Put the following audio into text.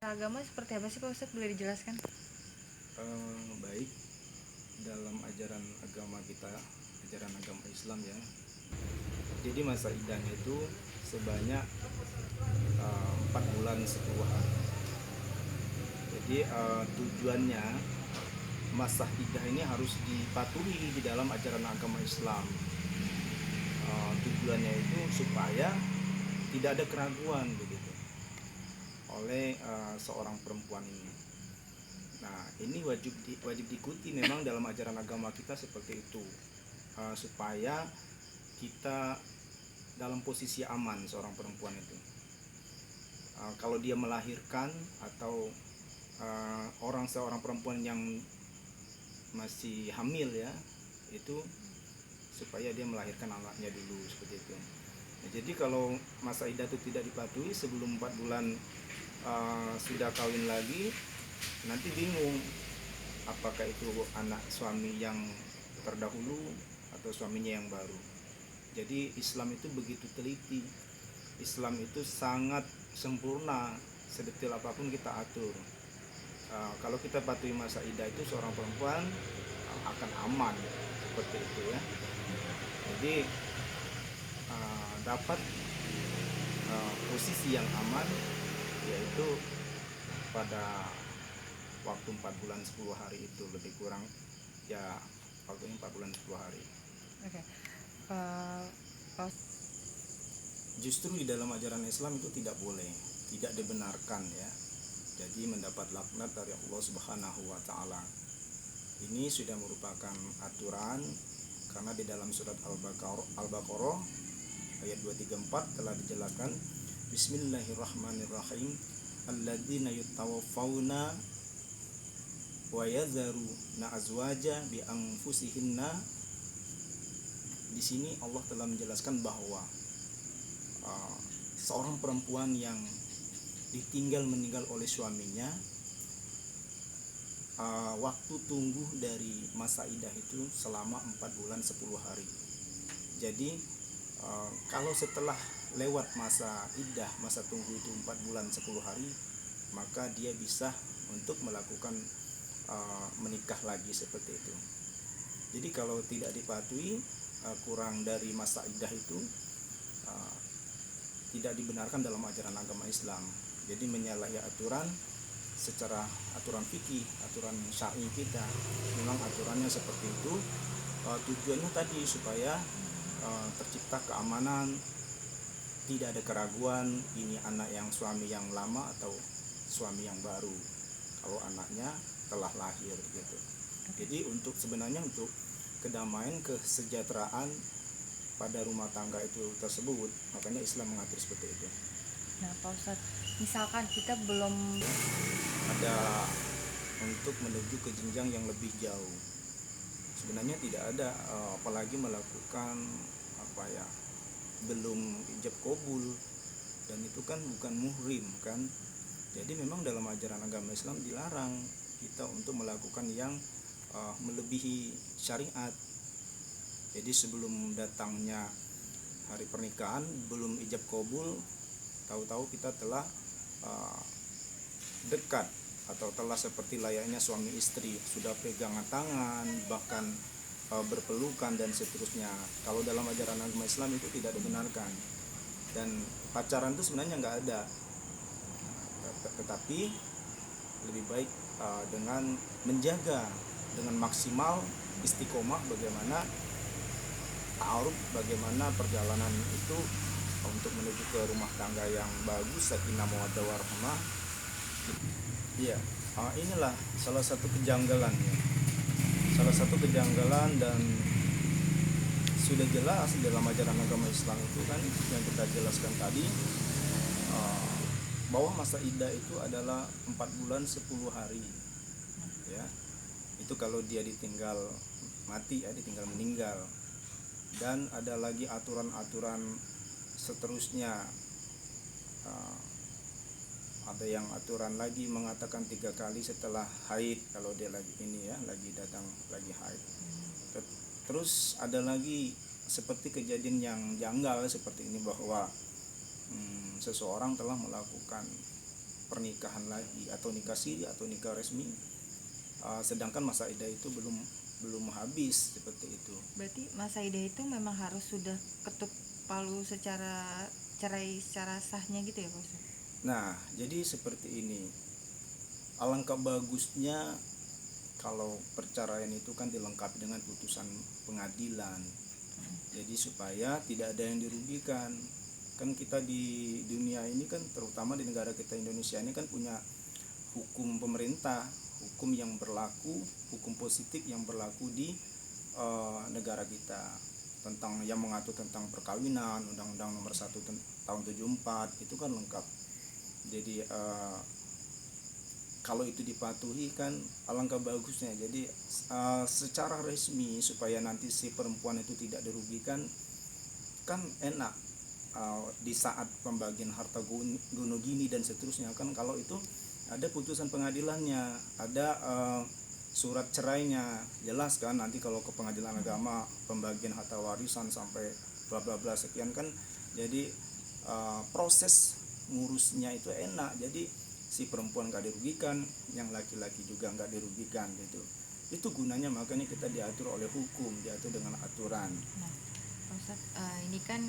Agama seperti apa sih Pak Ustadz? Boleh dijelaskan? Baik, dalam ajaran agama kita, ajaran agama Islam ya. Jadi masa iddahnya itu sebanyak 4 bulan 10 hari. Jadi tujuannya masa iddah ini harus dipatuhi di dalam ajaran agama Islam. Tujuannya itu supaya tidak ada keraguan begitu oleh seorang perempuan ini. Nah, ini wajib diikuti memang dalam ajaran agama kita seperti itu, supaya kita dalam posisi aman seorang perempuan itu. Kalau dia melahirkan atau seorang perempuan yang masih hamil ya, itu supaya dia melahirkan anaknya dulu seperti itu. Nah, jadi kalau masa iddah itu tidak dipatuhi sebelum 4 bulan sudah kawin lagi, nanti bingung apakah itu anak suami yang terdahulu atau suaminya yang baru. Jadi Islam itu begitu teliti, Islam itu sangat sempurna, sedetail apapun kita atur. Kalau kita patuhi masa iddah itu seorang perempuan akan aman seperti itu ya. Jadi dapat posisi yang aman, yaitu pada waktu 4 bulan 10 hari itu, lebih kurang ya waktunya 4 bulan 10 hari. Oke. Justru di dalam ajaran Islam itu tidak boleh, tidak dibenarkan ya. Jadi mendapat laknat dari Allah Subhanahu wa taala. Ini sudah merupakan aturan karena di dalam surat Al-Baqarah ayat 234 telah dijelaskan, Bismillahirrahmanirrahim, alladzina yutawaffawna wa yadharuna azwaja bi anfusihinna. Di sini Allah telah menjelaskan bahwa seorang perempuan yang ditinggal meninggal oleh suaminya, waktu tunggu dari masa iddah itu selama 4 bulan 10 hari. Jadi kalau setelah lewat masa iddah, masa tunggu itu 4 bulan 10 hari, maka dia bisa untuk melakukan menikah lagi seperti itu. Jadi kalau tidak dipatuhi kurang dari masa iddah itu tidak dibenarkan dalam ajaran agama Islam. Jadi menyalahi aturan secara aturan fikih, aturan syar'i kita. Memang aturannya seperti itu. Tujuannya tadi supaya tercipta keamanan, tidak ada keraguan ini anak yang suami yang lama atau suami yang baru kalau anaknya telah lahir gitu. Jadi sebenarnya untuk kedamaian, kesejahteraan pada rumah tangga itu tersebut, makanya Islam mengatur seperti itu. Nah Pak Ustadz, misalkan kita belum ada untuk menuju ke jenjang yang lebih jauh, sebenarnya tidak ada, apalagi melakukan belum ijab kabul, dan itu kan bukan muhrim kan. Jadi memang dalam ajaran agama Islam dilarang kita untuk melakukan yang melebihi syariat. Jadi sebelum datangnya hari pernikahan, belum ijab kabul, tahu-tahu kita telah dekat atau telah seperti layaknya suami istri, sudah pegangan tangan, bahkan berpelukan dan seterusnya. Kalau dalam ajaran agama Islam itu tidak dibenarkan, dan pacaran itu sebenarnya nggak ada. Tetapi lebih baik dengan menjaga dengan maksimal istiqomah, bagaimana ta'aruf, bagaimana perjalanan itu untuk menuju ke rumah tangga yang bagus, sakinah mawaddah warahmah. Iya, inilah salah satu kejanggalan ya. Salah satu kejanggalan, dan sudah jelas dalam ajaran agama Islam itu kan yang kita jelaskan tadi, bahwa masa iddah itu adalah 4 bulan 10 hari ya. Itu kalau dia ditinggal mati ya, ditinggal meninggal. Dan ada lagi aturan-aturan seterusnya. Ada yang aturan lagi mengatakan 3 kali setelah haid, kalau dia lagi datang lagi haid. Terus ada lagi seperti kejadian yang janggal seperti ini, bahwa seseorang telah melakukan pernikahan lagi, atau nikah siri atau nikah resmi, sedangkan masa iddah itu belum habis seperti itu. Berarti masa iddah itu memang harus sudah ketuk palu secara cerai secara sahnya gitu ya Pak Ustadz? Nah, jadi seperti ini. Alangkah bagusnya kalau perceraian itu kan dilengkapi dengan putusan pengadilan. Jadi supaya tidak ada yang dirugikan. Kan kita di dunia ini kan, terutama di negara kita Indonesia ini kan punya hukum pemerintah, hukum yang berlaku, hukum positif yang berlaku di negara kita, tentang yang mengatur tentang perkawinan, Undang-Undang Nomor 1 tahun 74 itu kan lengkap. Jadi kalau itu dipatuhi kan alangkah bagusnya. Jadi secara resmi supaya nanti si perempuan itu tidak dirugikan, kan enak di saat pembagian harta gono gini dan seterusnya kan, kalau itu ada putusan pengadilannya, ada surat cerainya, jelas kan nanti kalau ke pengadilan agama pembagian harta warisan sampai bla bla bla sekian kan. Jadi proses ngurusnya itu enak, jadi si perempuan gak dirugikan, yang laki-laki juga gak dirugikan gitu. Itu gunanya, makanya kita diatur oleh hukum, diatur dengan aturan. Nah, Pak Ustadz, ini kan